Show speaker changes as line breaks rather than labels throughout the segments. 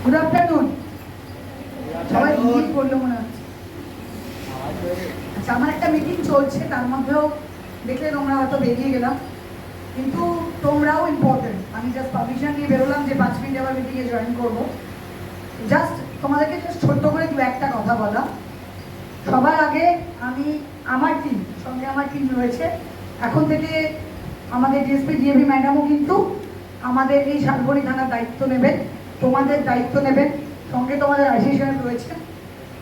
Good afternoon. সবাই meeting করলো মনে হচ্ছে। আচ্ছা, আমার একটা মিটিং চলছে, তার মধ্যেও দেখলে তোমরা হয়তো বেরিয়ে গেলাম, কিন্তু তোমরাও ইম্পর্টেন্ট। আমি জাস্ট পারমিশন নিয়ে বেরোলাম যে 5 মিনিট আবার মিটিংয়ে জয়েন করবো। জাস্ট তোমাদেরকে জাস্ট ছোট্ট করে দু একটা কথা বলা। সবার আগে আমি আমার টিম সঙ্গে আমার টিম রয়েছে। এখন থেকে আমাদের ডিএসপি ডিএবি ম্যাডামও কিন্তু আমাদের এই শালবনী থানার দায়িত্ব নেবেন, তোমাদের দায়িত্ব নেবেন, সঙ্গে তোমাদের আশিস সাহেব রয়েছে।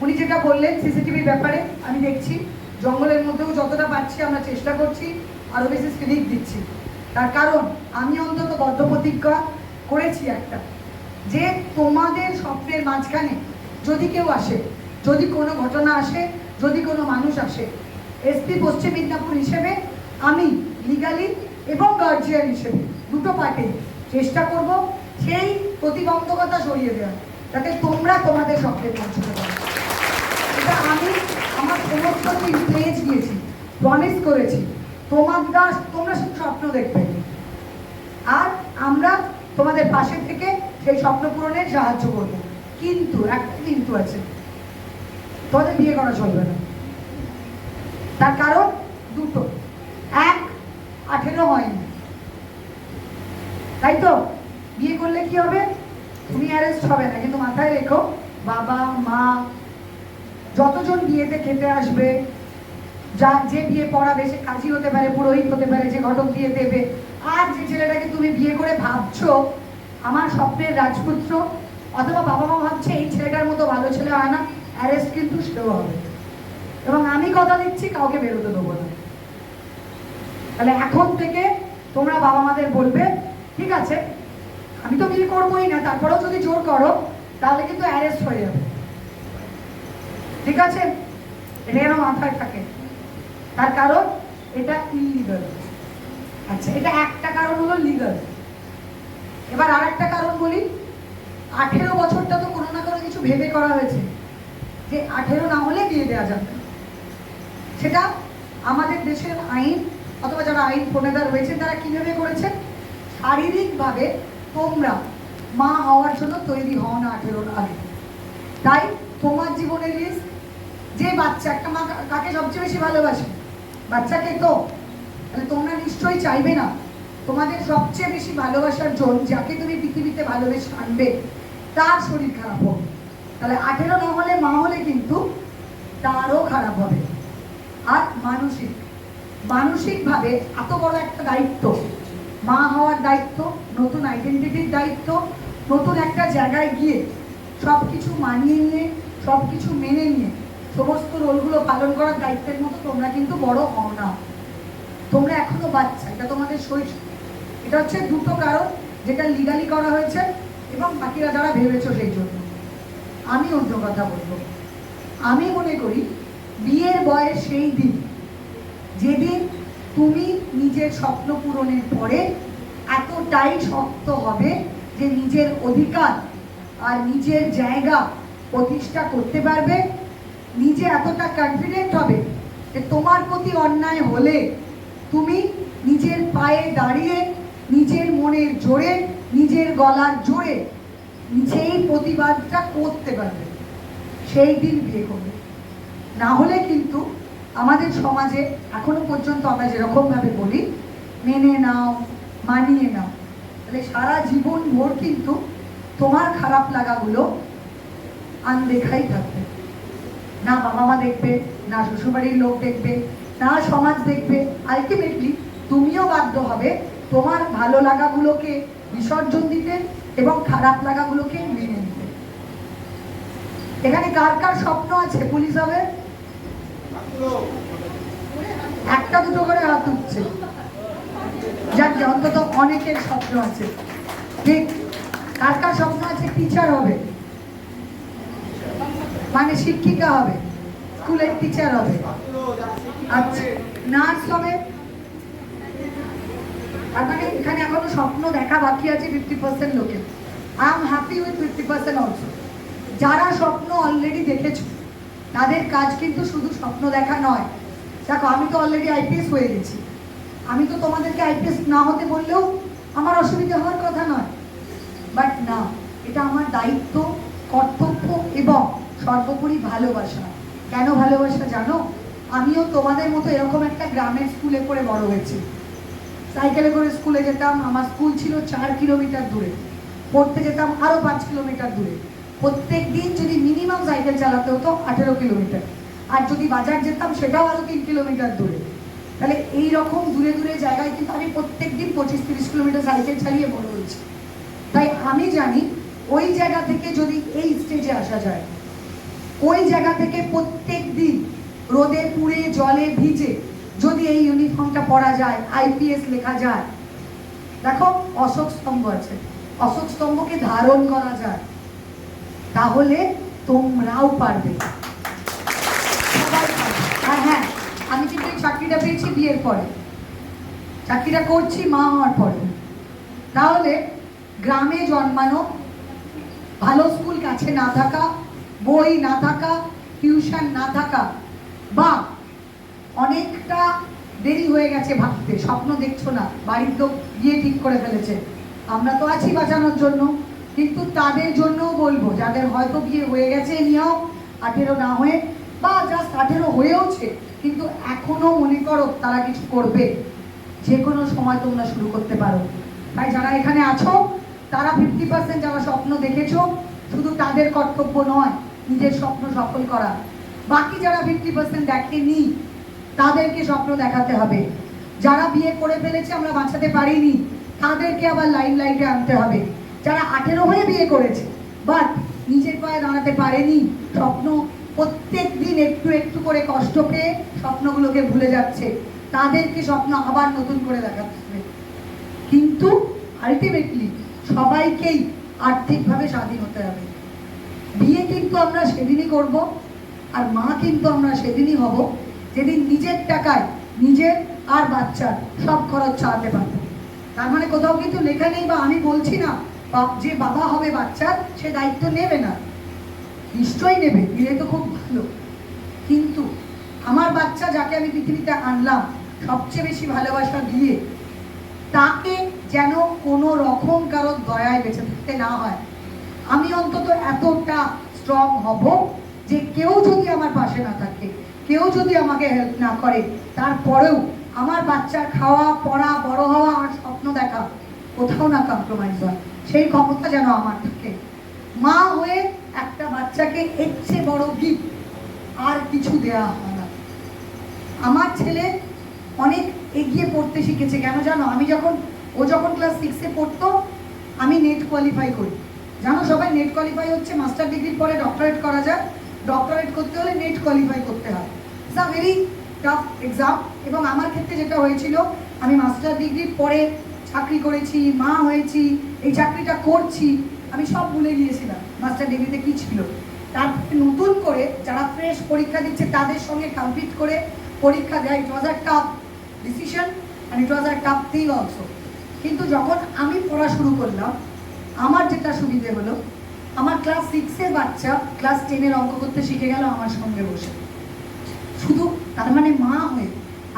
উনি যেটা বললেন সিসিটিভির ব্যাপারে, আমি দেখছি জঙ্গলের মধ্যেও যতটা পাচ্ছি আমরা চেষ্টা করছি, আরও বেশি স্ক্রিনিং দিচ্ছি। তার কারণ আমি অন্তত বদ্ধ প্রতিজ্ঞা করেছি একটা, যে তোমাদের স্বপ্নের মাঝখানে যদি কেউ আসে, যদি কোনো ঘটনা আসে, যদি কোনো মানুষ আসে, এসপি পশ্চিম মিদনাপুর হিসেবে আমি লিগালি এবং গার্জিয়ান হিসেবে দুটো পার্টি চেষ্টা করব সেই প্রতিবন্ধকতা সরিয়ে দেওয়া, যাতে তোমরা তোমাদের স্বপ্নে পৌঁছতে পারো। এটা আমি আমার সমস্ত প্লেজ দিয়েছি, প্রমিস করেছি, তোমরা শুধু স্বপ্ন দেখবে আর আমরা তোমাদের পাশে থেকে সেই স্বপ্ন পূরণে সাহায্য করবো। কিন্তু একটা কিন্তু আছে, তোমাদের বিয়ে করা চলবে না। তার কারণ দুটো, এক, 18 হয়নি, তাই তো? বিয়ে করলে কি হবে? তুমি অ্যারেস্ট হবে না, কিন্তু মাথায় রেখো বাবা মা যতজন বিয়েতে খেতে আসবে, যে বিয়ে পড়াবে সে কাজী হতে পারে, পুরোহিত হতে পারে, যে ঘটক দিয়ে দেবে, আর যে ছেলেটাকে তুমি বিয়ে করে ভাবছো আমার স্বপ্নের রাজপুত্র, অথবা বাবা মা ভাবছে এই ছেলেটার মতো ভালো ছেলে হয় না, অ্যারেস্ট কিন্তু সেও হবে। এবং আমি কথা দিচ্ছি কাউকে বেরোতে দেবো না। তাহলে এখন থেকে তোমরা বাবা মাদের বলবে ঠিক আছে আমি তো বিয়ে করবোই না, তারপরেও যদি জোর করো তাহলে কিন্তু অ্যারেস্ট হয়ে যাবে, ঠিক আছে? এটা যেন মাথায় থাকে। তার কারণ এটা ইলিগাল। আচ্ছা, এটা একটা কারণ হলো লিগাল। এবার আর একটা কারণ বলি। 18 বছরটা তো কোনো না কোনো কিছু ভেবে করা হয়েছে যে 18 না হলে বিয়ে দেওয়া যাবে। সেটা আমাদের দেশের আইন অথবা যারা আইন প্রণেতা রয়েছে তারা কিভাবে করেছেন, শারীরিকভাবে তোমরা মা হওয়ার জন্য তৈরি হও না 18 আগে। তাই তোমার জীবনের লিস্ট, যে বাচ্চা, একটা মা কাকে সবচেয়ে বেশি ভালোবাসে? বাচ্চাকে তো। তাহলে তোমরা নিশ্চয়ই চাইবে না তোমাদের সবচেয়ে বেশি ভালোবাসার জন, যাকে তুমি পৃথিবীতে ভালোবেসে আনবে, তার শরীর খারাপ হবে। তাহলে 18 না হলে মা হলে কিন্তু তারও খারাপ হবে। আর মানসিকভাবে এত বড় একটা দায়িত্ব, মা হওয়ার দায়িত্ব, নতুন আইডেন্টিটির দায়িত্ব, নতুন একটা জায়গায় গিয়ে সব কিছু মানিয়ে নিয়ে, সব কিছু মেনে নিয়ে সমস্ত রোলগুলো পালন করার দায়িত্বের মতো তোমরা কিন্তু বড় হও না। তোমরা এখনো বাচ্চা, এটা তোমাদের শৈশব। এটা হচ্ছে দুটো কারণ যেটা লিগালি করা হয়েছে, এবং বাকিরা যারা ভেবেছো সেই জন্য। আমি অন্য কথা বলবো। আমি মনে করি বিয়ের বয়স সেই দিন যেদিন তুমি নিজের স্বপ্ন পূরণের পরে এতটাই শক্ত হবে যে নিজের অধিকার আর নিজের জায়গা প্রতিষ্ঠা করতে পারবে, নিজে এতটা কনফিডেন্ট হবে যে তোমার প্রতি অন্যায় হলে তুমি নিজের পায়ে দাঁড়িয়ে, নিজের মনের জোরে, নিজের গলার জোরে নিজেই প্রতিবাদটা করতে পারবে। সেই দিন বিয়ে করবে। না হলে কিন্তু আমাদের সমাজে এখনো পর্যন্ত আমরা যেরকমভাবে বলি মেনে নাও, মানিয়ে নাও, তাহলে সারা জীবন ভোর কিন্তু তোমার খারাপ লাগাগুলো আনদেখাই থাকবে। না বাবা মা দেখবে, না শ্বশুরবাড়ির লোক দেখবে, না সমাজ দেখবে। আলটিমেটলি তুমিও বাধ্য হবে তোমার ভালো লাগাগুলোকে বিসর্জন দিতে এবং খারাপ লাগাগুলোকে মেনে নিতে। এখানে কার কার স্বপ্ন আছে পুলিশ হবে? একটা দুটো করে হাত উঠছে। যাক, অন্তত অনেকের স্বপ্ন আছে। ঠিক, কার কার স্বপ্ন আছে টিচার হবে, মানে শিক্ষিকা হবে, স্কুলের টিচার হবে? আচ্ছা, নার্স হবে? তার মানে এখানে এখনো স্বপ্ন দেখা বাকি আছে 50% লোকের। I am happy with 50% also. যারা স্বপ্ন অলরেডি দেখেছো তাদের কাজ কিন্তু শুধু স্বপ্ন দেখা নয়। দেখো, আমি তো অলরেডি আইপিএস হয়ে গেছি। আমি তো তোমাদেরকে আইপিএস না হতে বললেও আমার অসুবিধা হওয়ার কথা নয়, বাট না, এটা আমার দায়িত্ব, কর্তব্য এবং সর্বোপরি ভালোবাসা। কেন ভালোবাসা জানো? আমিও তোমাদের মতো এরকম একটা গ্রামের স্কুলে পড়ে বড় হয়েছি। সাইকেলে করে স্কুলে যেতাম, আমার স্কুল ছিল 4 কিলোমিটার দূরে, পড়তে যেতাম আরও 5 কিলোমিটার দূরে। প্রত্যেক দিন যদি মিনিমাম সাইকেল চালাতে হতো 18 কিলোমিটার, আর যদি বাজার যেতাম সেটাও আরও 3 কিলোমিটার দূরে। তাহলে এই রকম দূরে দূরে জায়গায় কিন্তু আমি প্রত্যেক দিন 25-30 কিলোমিটার সাইকেল চালিয়ে বড় হয়েছি। তাই আমি জানি ওই জায়গা থেকে যদি এই স্টেজে আসা যায়, ওই জায়গা থেকে প্রত্যেক দিন রোদে পুড়ে জলে ভিজে যদি এই ইউনিফর্মটা পরা যায়, আইপিএস লেখা যায়, দেখো অশোক স্তম্ভ আছে, অশোক স্তম্ভকে ধারণ করা যায়, তাহলে তোমরাও পারবে, সবাই পারবে। আর হ্যাঁ, আমি কিন্তু এই চাকরিটা পেয়েছি বিয়ের পরে, চাকরিটা করছি মা হওয়ার পরে। তাহলে গ্রামে জন্মানো, ভালো স্কুল কাছে না থাকা, বই না থাকা, টিউশন না থাকা, বা অনেকটা দেরি হয়ে গেছে ভাবতে, স্বপ্ন দেখছো না, বাড়ির লোক বিয়ে ঠিক করে ফেলেছে, আমরা তো আছি বাঁচানোর জন্য। কিন্তু তাদের জন্যও বলবো, যাদের হয়তো বিয়ে হয়ে গেছে নিয়েও 18 না হয়ে, বা জাস্ট 18 হয়েওছে কিন্তু এখনো মনে করো তারা কিছু করবে, যে কোনো সময় তোমরা শুরু করতে পারো। তাই যারা এখানে আছো তারা 50% যারা স্বপ্ন দেখেছো, শুধু তাদের কর্তব্য নয় নিজের স্বপ্ন সফল করা, বাকি যারা 50% দেখেনি তাদেরকে স্বপ্ন দেখাতে হবে। যারা বিয়ে করে ফেলেছে আমরা বাঁচাতে পারিনি, তাদেরকে আবার লাইমলাইটে আনতে হবে। যারা 18 হয়ে বিয়ে করেছে বাট নিজের পায়ে দাঁড়াতে পারেনি, স্বপ্ন প্রত্যেক দিন একটু একটু করে কষ্ট পেয়ে স্বপ্নগুলোকে ভুলে যাচ্ছে, তাদেরকে স্বপ্ন আবার নতুন করে দেখাতে হবে। কিন্তু আলটিমেটলি সবাইকেই আর্থিকভাবে স্বাধীন হতে হবে। বিয়ে কিন্তু আমরা সেদিনই করব, আর মা কিন্তু আমরা সেদিনই হব যেদিন নিজের টাকায় নিজের আর বাচ্চার সব খরচ চালাতে পারবো। তার মানে কোথাও কিন্তু লেখা নেই, বা আমি বলছি না যে বাবা হবে বাচ্চার সে দায়িত্ব নেবে না, নিশ্চয়ই নেবে, নিলে তো খুব ভালো। কিন্তু আমার বাচ্চা যাকে আমি পৃথিবীতে আনলাম সবচেয়ে বেশি ভালোবাসা দিয়ে, তাকে যেন কোনো রকম কারোর দয়ায় বেঁচে থাকতে না হয়। আমি অন্তত এতটা স্ট্রং হব যে কেউ যদি আমার পাশে না থাকে, কেউ যদি আমাকে হেল্প না করে, তারপরেও আমার বাচ্চার খাওয়া, পড়া, বড় হওয়া আর স্বপ্ন দেখা কোথাও না কম্প্রোমাইজ হয়, সেই ক্ষমতা যেন আমার থাকে। মা হয়ে একটা বাচ্চাকে এর চেয়ে বড় গিফট আর কিছু দেওয়া হয় না। আমার ছেলে অনেক এগিয়ে পড়তে শিখেছে, কেন জানো? ও যখন ক্লাস 6-এ পড়তো, আমি নেট কোয়ালিফাই করি। জানো সবাই নেট কোয়ালিফাই হচ্ছে মাস্টার ডিগ্রির পরে ডক্টরেট করা যায়, ডক্টরেট করতে হলে নেট কোয়ালিফাই করতে হয়। It's a very tough exam. এবং আমার ক্ষেত্রে যেটা হয়েছিল, আমি মাস্টার ডিগ্রির পরে চাকরি করেছি, মা হয়েছি, এই চাকরিটা করছি, আমি সব ভুলে গিয়েছিলাম মাস্টার ডিগ্রিতে কী ছিল। তারপরে নতুন করে যারা ফ্রেশ পরীক্ষা দিচ্ছে তাদের সঙ্গে কম্পিট করে পরীক্ষা দেয়, it was a tough decision and it was a tough thing also. কিন্তু যখন আমি পড়া শুরু করলাম, আমার যেটা সুবিধে হলো, আমার ক্লাস 6-এর বাচ্চা ক্লাস 10-এর অঙ্ক করতে শিখে গেল আমার সঙ্গে বসে। শুধু তার মানে মা হয়ে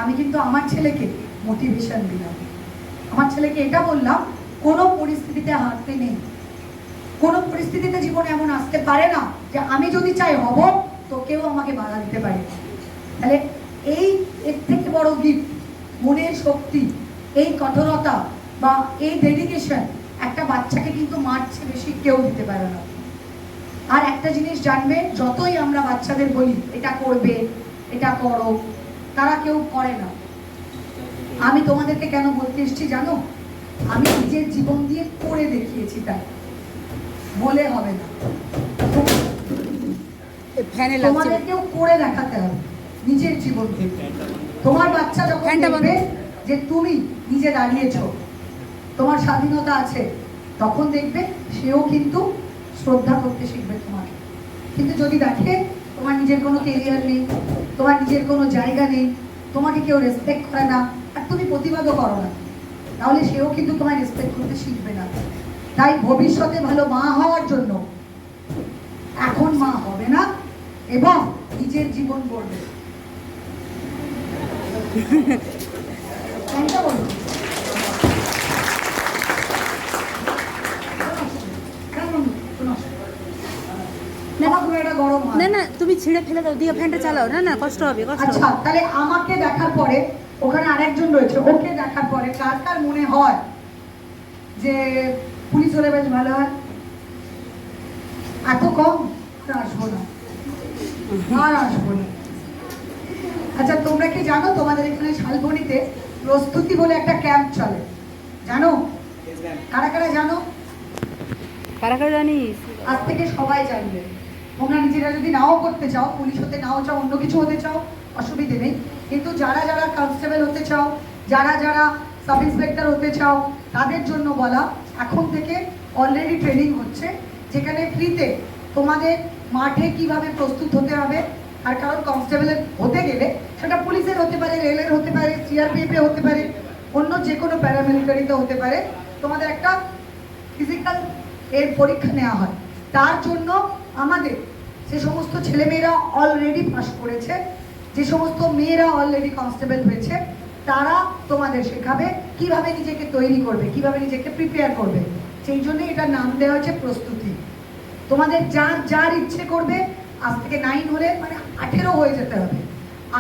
আমি কিন্তু আমার ছেলেকে মোটিভেশন দিলাম, আমার ছেলেকে এটা বললাম কোনো পরিস্থিতিতে হারতে নেই, কোনো পরিস্থিতিতে জীবনে এমন আসতে পারে না যে আমি যদি চাই হব তো কেউ আমাকে বাধা দিতে পারে। তাহলে এর থেকে বড় গিফট, মনের শক্তি, এই কঠোরতা বা এই ডেডিকেশন একটা বাচ্চাকে কিন্তু মারছে বেশি কেউ দিতে পারে না। আর একটা জিনিস জানবে, যতই আমরা বাচ্চাদের বলি এটা করবে, এটা করো, তারা কেউ করে না। আমি তোমাদেরকে কেন বলতে এসেছি জানো? আমি নিজের জীবন দিয়ে করে দেখিয়েছি, তাই বলে হবে না, তোমাদেরকেও করে দেখাতে হবে নিজের জীবন থেকে। তোমার বাচ্চা যখন দেখবে যে তুমি নিজে দাঁড়িয়েছো, তোমার স্বাধীনতা আছে, তখন দেখবে সেও কিন্তু শ্রদ্ধা করতে শিখবে তোমাকে। কিন্তু যদি দেখে তোমার নিজের কোনো কেরিয়ার নেই, তোমার নিজের কোনো জায়গা নেই, তোমাকে কেউ রেসপেক্ট করে না, আর তুমি প্রতিবাদও করো না, তাহলে সেও কিন্তু তোমায় রেসপেক্ট করতে শিখবে না। তাই ভবিষ্যতে ভালো মা হওয়ার জন্য এখন মা হবে না এবং নিজের জীবন গড়বে। বলবো সমাজগুলো এটা গরম হয়।
না না, তুমি ছিঁড়ে ফেলে দাও, দিয়ে ফ্যানটা চালাও। না না, কষ্ট হবে, কষ্ট
আচ্ছা,
হবে।
তাহলে আমাকে দেখার পরে ওখানে আরেকজন রয়েছে, ওকে দেখার পরে কার কার মনে হয় যে পুলিশ হলে বেশ ভালো হয়? এত কম? আর আসবো না, আর আসবো না। আচ্ছা, তোমরা কি জানো তোমাদের এখানে শালবনীতে প্রস্তুতি বলে একটা ক্যাম্প চলে, জানো? কারা কারা জানো?
কারা কারা জানিস?
আজ থেকে সবাই জানবে। তোমরা নিজেরা যদি নাও করতে চাও, পুলিশ হতে নাও চাও, অন্য কিছু হতে চাও, অসুবিধে নেই। কিন্তু যারা যারা কনস্টেবল হতে চাও, যারা যারা সাব ইন্সপেক্টর হতে চাও, তাদের জন্য বলা, এখন থেকে অলরেডি ট্রেনিং হচ্ছে, যেখানে ফ্রিতে তোমাদের মাঠে কিভাবে প্রস্তুত হতে হবে। আর কারণ কনস্টেবলের হতে গেলে সেটা পুলিশের হতে পারে, রেলের হতে পারে, সিআরপিএফে হতে পারে, অন্য যে কোনো প্যারামিলিটারিতে হতে পারে, তোমাদের একটা ফিজিক্যাল এর পরীক্ষা নেওয়া হয়। তার জন্য আমাদের যে সমস্ত ছেলেমেয়েরা অলরেডি পাস করেছে, যে সমস্ত মেয়েরা অলরেডি কনস্টেবল হয়েছে, তারা তোমাদের শেখাবে কিভাবে নিজেকে তৈরি করবে, কিভাবে নিজেকে প্রিপেয়ার করবে। সেই জন্য এটার নাম দেওয়া হয়েছে প্রস্তুতি। তোমাদের যার যার ইচ্ছে করবে, আজ থেকে 9 হলে মানে 18 হয়ে যেতে হবে।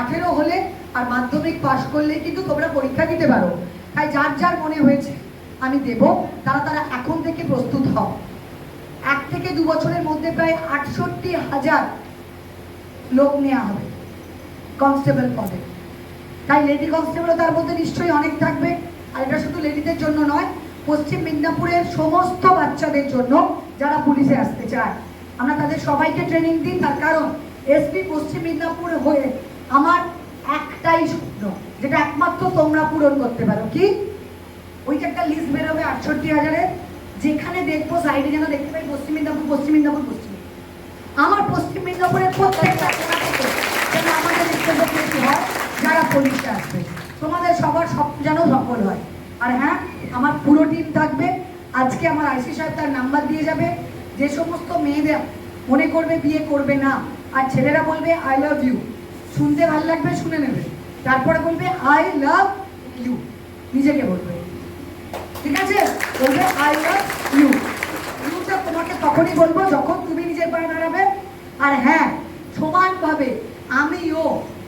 18 হলে আর মাধ্যমিক পাশ করলে কিন্তু তোমরা পরীক্ষা দিতে পারো। তাই যার যার মনে হয়েছে আমি দেব, তারা তারা এখন থেকে প্রস্তুত হও। 1 থেকে 2 বছরের মধ্যে প্রায় 68,000 লোক নেওয়া হবে কনস্টেবল পদে। তাই লেডি কনস্টেবলও তার মধ্যে নিশ্চয়ই অনেক থাকবে। আর এটা শুধু লেডিদের জন্য নয়, পশ্চিম মেদিনীপুরের সমস্ত বাচ্চাদের জন্য যারা পুলিশে আসতে চায়, আমরা তাদের সবাইকে ট্রেনিং দিই। তার কারণ এসপি পশ্চিম মেদিনীপুর হয়ে আমার একটাই স্বপ্ন, যেটা একমাত্র তোমরা পূরণ করতে পারো। কি? ওই যে একটা লিস্ট বেরোবে 68,000-এর, যেখানে দেখবো সাইডে যেন দেখতে পাই পশ্চিম মেদিনীপুর, পশ্চিম মেদিনীপুর, পশ্চিম। আমার পশ্চিম মেদিনীপুরের প্রত্যেকটা কোণা থেকে যেন আমাদের রিপ্রেজেন্টেটিভ হয় যারা পুলিশে আসবে। তোমাদের সবার স্বপ্ন যেন সফল হয়। আর হ্যাঁ, আমার পুরো টিম থাকবে। আজকে আমার আইসি সাহেব তার নাম্বার দিয়ে যাবে। যে সমস্ত মেয়েদের মনে করবে বিয়ে করবে না, আর ছেলেরা বলবে আই লাভ ইউ, শুনতে ভালো লাগবে, শুনে নেবে, তারপরে বলবে আই লাভ ইউ, নিজেকে বলবে, ঠিক আছে? বলবে আই লাভ ইউ। ইউটা তোমাকে তখনই বলবো যখন তুমি নিজের পায়ে দাঁড়াবে। আর হ্যাঁ, সমানভাবে আমিও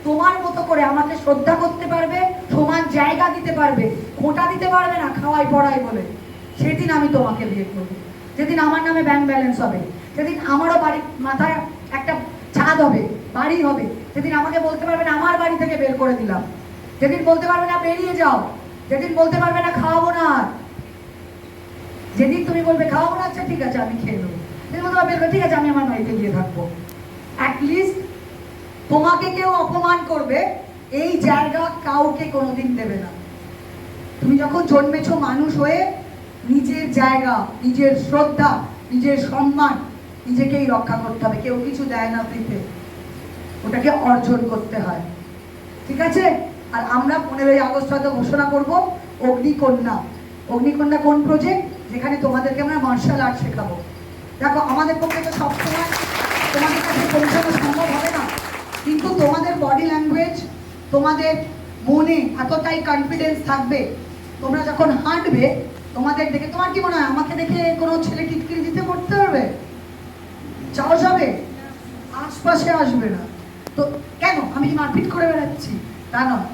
তোমার মতো করে আমাকে শ্রদ্ধা করতে পারবে, সমান জায়গা দিতে পারবে, খোঁটা দিতে পারবে না খাওয়াই পড়াই বলে। সেদিন আমি তোমাকে বিয়ে করবো, যেদিন আমার নামে ব্যাংক ব্যালেন্স হবে, যেদিন আমারও বাড়ির মাথায় একটা ছাদ হবে, বাড়ি হবে, যেদিন আমাকে বলতে পারবে না আমার বাড়ি থেকে বের করে দিলাম, যেদিন বলতে পারবে না বেরিয়ে যাও, যেদিন বলতে পারবে না খাওয়াবো না, যেদিন তুমি বলবে খাওয়াবো না, আচ্ছা ঠিক আছে আমি খেয়ে নেবো, তুমি বলতে পারবে ঠিক আছে আমি আমার বাড়িতে গিয়ে থাকবো। অ্যাটলিস্ট তোমাকে কেউ অপমান করবে এই জায়গা কাউকে কোনোদিন দেবে না। তুমি যখন জন্মেছো মানুষ হয়ে, নিজের জায়গা, নিজের শ্রদ্ধা, নিজের সম্মান নিজেকেই রক্ষা করতে হবে। কেউ কিছু দেয় না ফ্রিতে, ওটাকে অর্জন করতে হয়, ঠিক আছে? আর আমরা 15ই আগস্ট হয়তো ঘোষণা করবো অগ্নিকন্যা। অগ্নিকন্যা কোন প্রজেক্ট? যেখানে তোমাদেরকে আমরা মার্শাল আর্ট শেখাবো। দেখো, আমাদের পক্ষে তো সবসময় তোমাদের কাছে পৌঁছানো সম্ভব হবে না, কিন্তু তোমাদের বডি ল্যাঙ্গুয়েজ, তোমাদের মনে এতটাই কনফিডেন্স থাকবে, তোমরা যখন হাঁটবে তোমাদের দেখে, তোমার কি মনে হয় আমাকে দেখে কোনো ছেলে টিটকিরি দিতে করতে পারবে? সাহস হবে? আশপাশে আসবে না। তো কেন আমি মারপিট করে বেড়াচ্ছি তা নয়।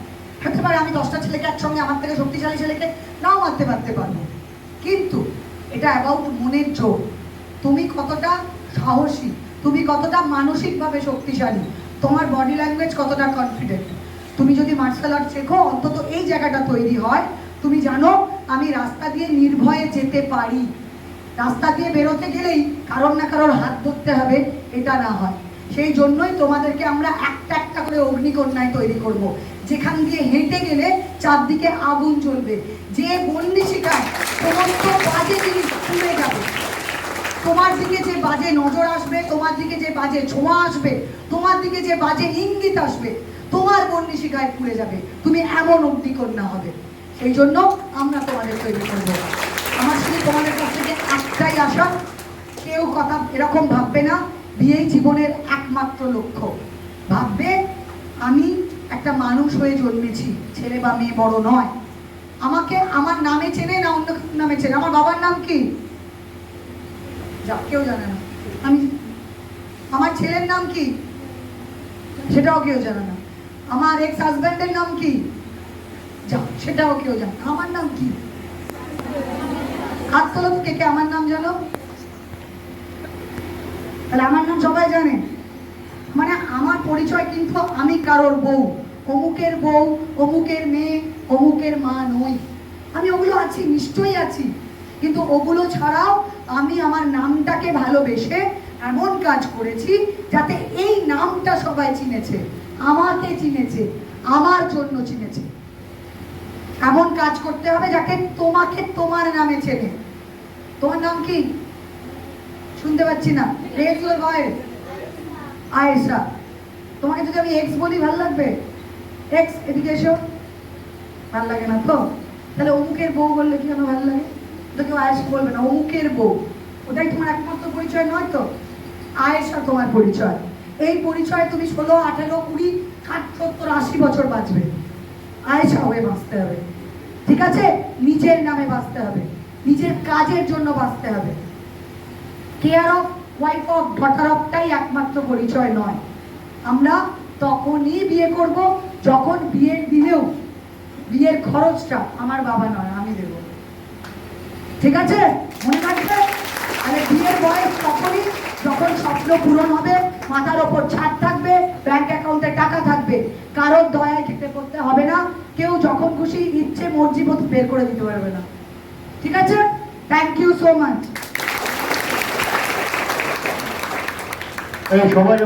হতে পারে আমি 10টা ছেলেকে একসঙ্গে, আমার থেকে শক্তিশালী ছেলেকে নাও মারতে পারবো, কিন্তু এটা অ্যাবাউট মনের জোর। তুমি কতটা সাহসী, তুমি কতটা মানসিকভাবে শক্তিশালী, তোমার বডি ল্যাঙ্গুয়েজ কতটা কনফিডেন্ট। তুমি যদি মার্শাল আর্ট শেখো, অন্তত এই জায়গাটা তৈরি হয়, তুমি জানো আমি রাস্তা দিয়ে নির্ভয়ে যেতে পারি। রাস্তা দিয়ে বেরোতে গেলেই কারোর না কারোর হাত ধরতে হবে, এটা না হয়। সেই জন্যই তোমাদেরকে আমরা একটা একটা করে অগ্নিকন্যায় তৈরি করব, যেখান দিয়ে হেঁটে গেলে চারদিকে আগুন জ্বলবে। যে বন্দি শিকায় সমস্ত বাজে জিনিস পুড়ে যাবে, তোমার দিকে যে বাজে নজর আসবে, তোমার দিকে যে বাজে ছোঁয়া আসবে, তোমার দিকে যে বাজে ইঙ্গিত আসবে, তোমার বন্দি শিকায় পুড়ে যাবে। তুমি এমন অগ্নিকন্যা হবে। সেই জন্য আমরা তোমাদের তৈরি করবো। আমার শুধু তোমাদের কাছ থেকে একটাই আশা, কেউ কথা এরকম ভাববে না বিয়েই জীবনের একমাত্র লক্ষ্য। ভাববে আমি একটা মানুষ হয়ে জন্মেছি, ছেলে বা মেয়ে বড় নয়। আমাকে আমার নামে চেনে না অন্য নামে চেনে। আমার বাবার নাম কি? যা কেউ জানে না। আমি ছেলের নাম কি সেটাও কেউ জানে না। আমার এক্স হাজব্যান্ডের নাম কি যা সেটাও কেউ জানে না। আমার নাম কি? হাত তোলো কে কে আমার নাম জানো? তাহলে আমার নাম সবাই জানে, মানে আমার পরিচয় কিন্তু আমি কারোর বউ, অমুকের বউ, অমুকের মেয়ে, অমুকের মা নই। আমি ওগুলো আছি, নিশ্চয়ই আছি, কিন্তু ওগুলো ছাড়াও আমি আমার নামটাকে ভালোবেসে এমন কাজ করেছি যাতে এই নামটা সবাই চিনেছে, আমাকে চিনেছে, আমার জন্য চিনেছে। এমন কাজ করতে হবে যাতে তোমাকে তোমার নামে চেনে। তোমার নাম কি? শুনতে পাচ্ছি না। Raise your voice. আয়েশা। তোমাকে যদি আমি এক্স বলি ভালো লাগবে? এক্স, এদিকে এসো। ভালো লাগে না তো? তাহলে অমুকের বউ বললে কি আমার ভালো লাগে? তো কেউ আয়েশা বলবে না, অমুকের বউ। ওটাই তোমার একমাত্র পরিচয় নয় তো? আয়েশা তোমার পরিচয়। এই পরিচয় তুমি 16, 18, 20, 60, 70, 80 বছর বাঁচবে। আয়েশা হয়ে বাঁচতে হবে, ঠিক আছে? নিজের নামে বাঁচতে হবে, নিজের কাজের জন্য বাঁচতে হবে। Care of, wife of, daughter অফটাই একমাত্র পরিচয় নয়। আমরা তখনই বিয়ে করব যখন বিয়ের দিনেও বিয়ের খরচটা আমার বাবা নয়, আমি দেব, ঠিক আছে? মনে রাখবে। তাহলে বিয়ের বয়স তখনই যখন স্বপ্ন পূরণ হবে, মাথার ওপর ছাদ থাকবে, ব্যাংক অ্যাকাউন্টে টাকা থাকবে, কারোর দয়ায় খেতে করতে হবে না, কেউ যখন খুশি ইচ্ছে মর্জি মতো বের করে দিতে পারবে না, ঠিক আছে? Thank you so much.
সবাই